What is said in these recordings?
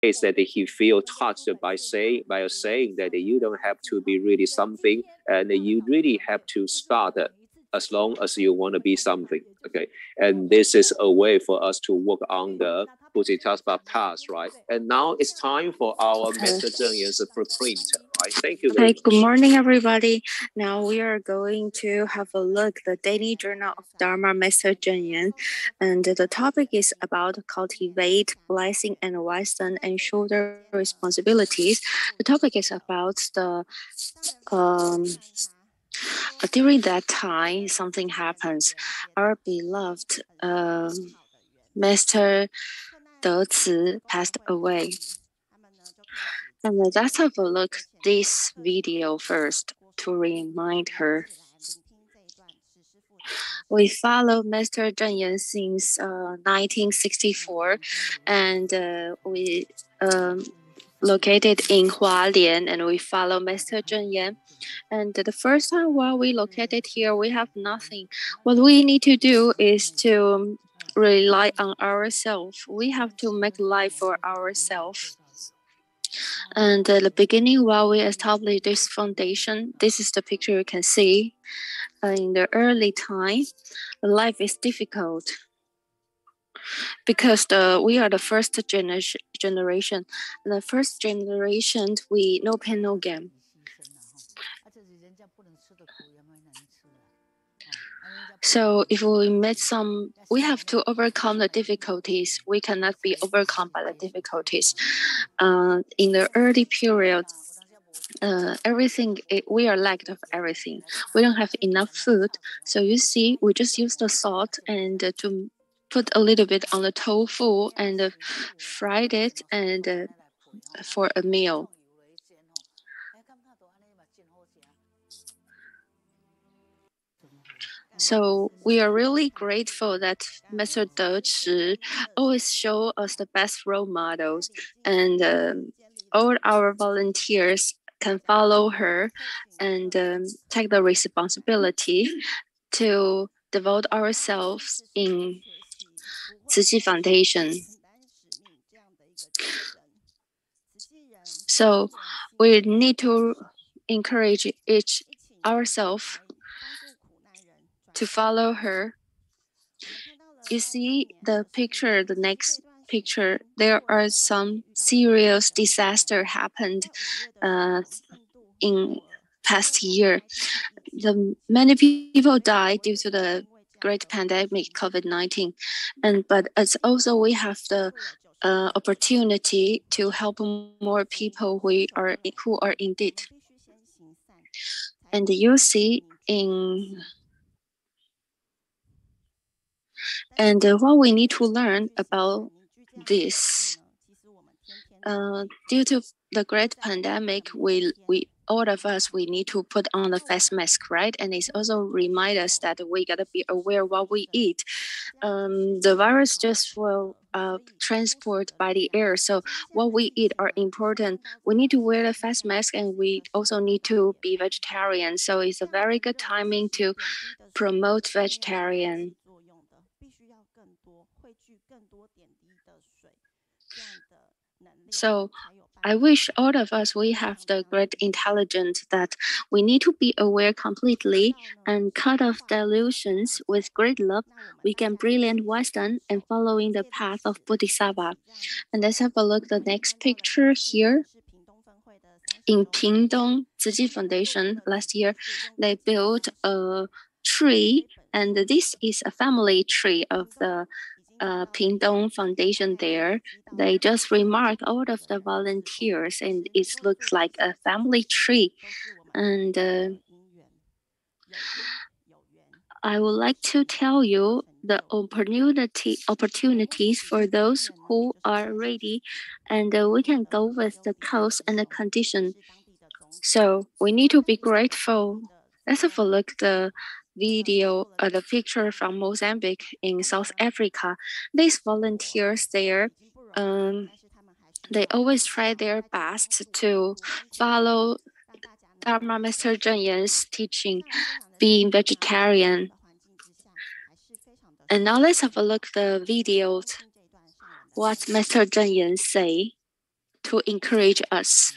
case that he feel touched by saying that you don't have to be really something, and you really have to start as long as you want to be something. Okay, and this is a way for us to work on the Bodhisattva path, right? And now it's time for our Master Zheng Yan's footprint. Right? Thank you very much. Good morning, everybody. Now we are going to have a look at the Daily Journal of Dharma Master Zheng Yan, and the topic is about cultivate blessing and wisdom and shoulder responsibilities. The topic is about the during that time something happens. Our beloved Master Deci passed away. And let's have a look at this video first to remind her. We follow Master Zheng Yan since 1964, and we located in Hualien, and we follow Master Zheng Yan. And the first time while we located here, we have nothing. What we need to do is to rely on ourselves. We have to make life for ourselves. And at the beginning, while we established this foundation, this is the picture you can see. In the early time, life is difficult because we are the first generation. And the first generation, we no pain, no gain. So if we met we have to overcome the difficulties. We cannot be overcome by the difficulties. In the early period, we are lacked of everything. We don't have enough food. So you see, we just use the salt and to put a little bit on the tofu and fried it and for a meal. So we are really grateful that Master Deci always show us the best role models, and all our volunteers can follow her and take the responsibility to devote ourselves in Tzu Foundation. So we need to encourage ourselves to follow her. You see the picture, the next picture, there are some serious disaster happened in past year. Many people died due to the great pandemic, COVID-19, but it's also we have the opportunity to help more people who are in debt. And you see and what we need to learn about this, due to the great pandemic, we all of us, we need to put on the face mask, right? And it's also remind us that we gotta be aware what we eat. The virus just will transport by the air, so what we eat are important. We need to wear the face mask, and we also need to be vegetarian. So it's a very good timing to promote vegetarian. So I wish all of us, we have the great intelligence that we need to be aware completely and cut off delusions. With great love, we can brilliant wisdom and following the path of Bodhisattva. And let's have a look at the next picture here. In Pingdong Tzu Foundation last year, they built a tree, and this is a family tree of the Pingdong Foundation there. They just remark all of the volunteers, and it looks like a family tree. And I would like to tell you the opportunities for those who are ready, and we can go with the cause and the condition. So we need to be grateful. Let's have a look at the video, the picture from Mozambique in South Africa. These volunteers there, they always try their best to follow Dharma Master Zheng Yan's teaching, being vegetarian. And now let's have a look at the videos, what Master Zheng Yan say. to encourage us.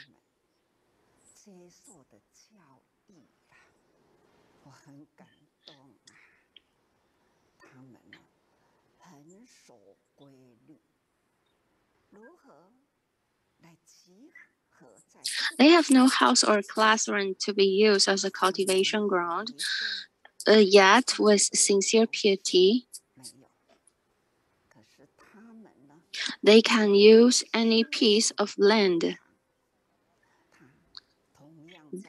They have no house or classroom to be used as a cultivation ground, yet with sincere piety, they can use any piece of land.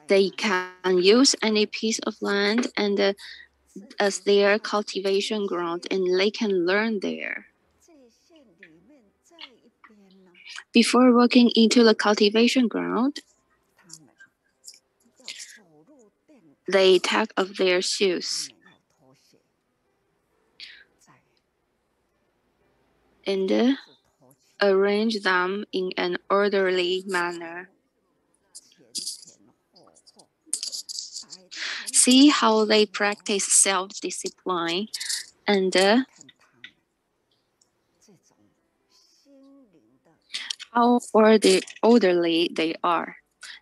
They can use any piece of land and as their cultivation ground, and they can learn there. Before walking into the cultivation ground, they take off their shoes and arrange them in an orderly manner. See how they practice self-discipline and how orderly they are.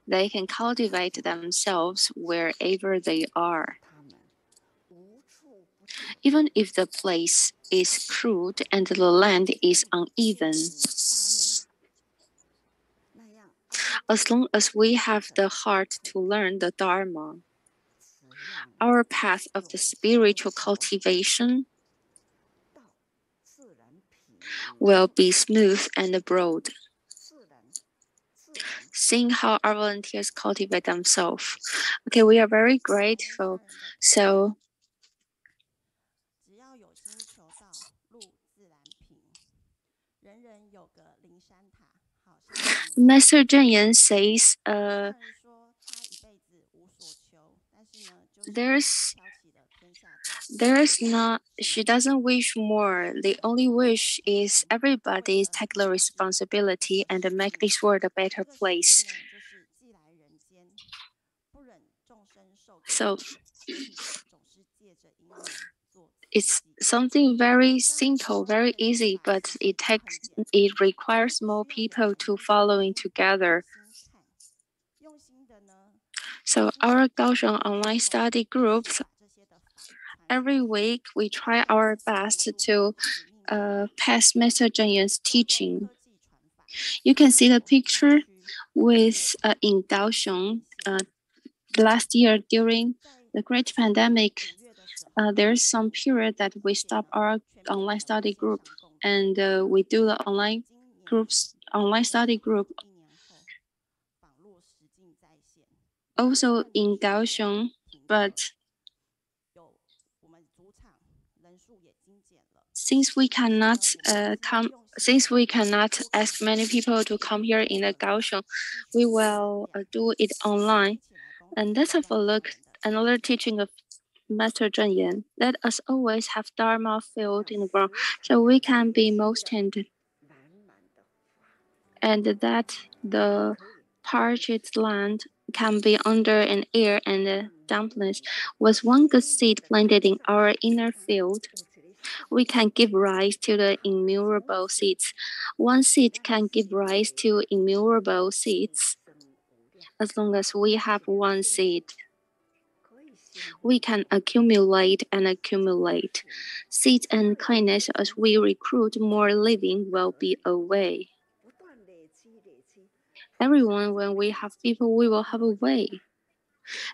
They can cultivate themselves wherever they are. Even if the place is crude and the land is uneven. As long as we have the heart to learn the Dharma, our path of the spiritual cultivation will be smooth and broad. Seeing how our volunteers cultivate themselves. Okay, we are very grateful. So, Master Zheng Yan says, there's not, she doesn't wish more. The only wish is everybody take the responsibility and make this world a better place. So, it's something very simple, very easy, but it requires more people to following together. So our Kaohsiung online study groups, every week we try our best to pass Master Zheng Yan's teaching. You can see the picture with in Kaohsiung last year during the great pandemic. There's some period that we stop our online study group and we do the online study group. Also in Kaohsiung, but since we cannot ask many people to come here in the Kaohsiung, we will do it online. And let's have a look. Another teaching of Master Zheng Yan. Let us always have Dharma filled in the ground, so we can be most tended, and that the parched land can be under an air and dampness. With one good seed planted in our inner field, we can give rise to the innumerable seeds. One seed can give rise to innumerable seeds. As long as we have one seed, we can accumulate and accumulate. Seeds and kindness as we recruit more living will be a way. Everyone, when we have people, we will have a way.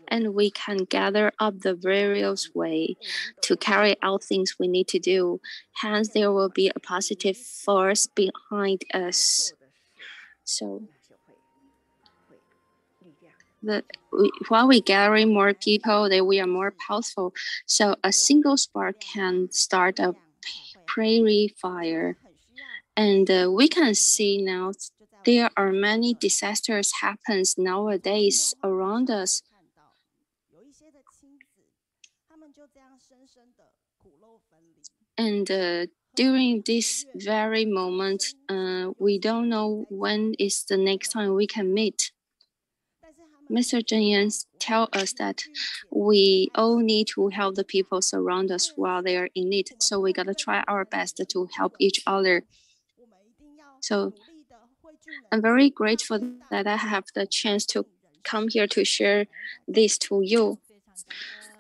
And we can gather up the various way to carry out things we need to do. Hence, there will be a positive force behind us. So, while we gather more people, then we are more powerful. So, a single spark can start a prairie fire. And we can see now there are many disasters happens nowadays around us. And during this very moment, we don't know when is the next time we can meet. Mr. Zheng Yan tell us that we all need to help the people surround us while they are in need. So we gotta try our best to help each other. So I'm very grateful that I have the chance to come here to share this to you.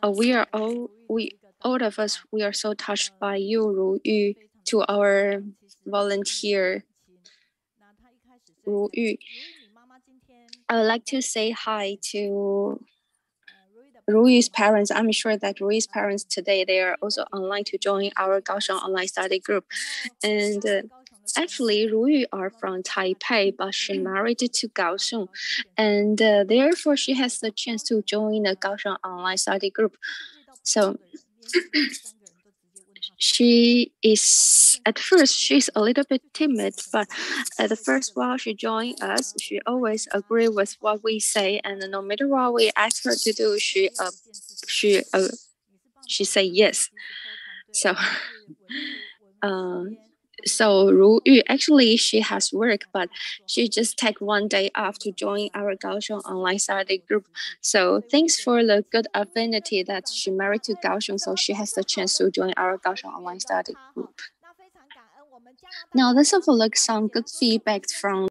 All of us, we are so touched by you, Ruyu, to our volunteer, Ruyu. I would like to say hi to Rui's parents. I'm sure that Rui's parents today, they are also online to join our Kaohsiung online study group. And actually, Ruyu are from Taipei, but she married to Kaohsiung. And therefore, she has the chance to join the Kaohsiung online study group. So she is, at first, she's a little bit timid, but at the first while she joined us, she always agree with what we say, and no matter what we ask her to do, she say yes. So so Ru Yu, actually she has work, but she just take one day off to join our Kaohsiung online study group. So thanks for the good affinity that she married to Kaohsiung, so she has the chance to join our Kaohsiung online study group. Now let's have a look some good feedback from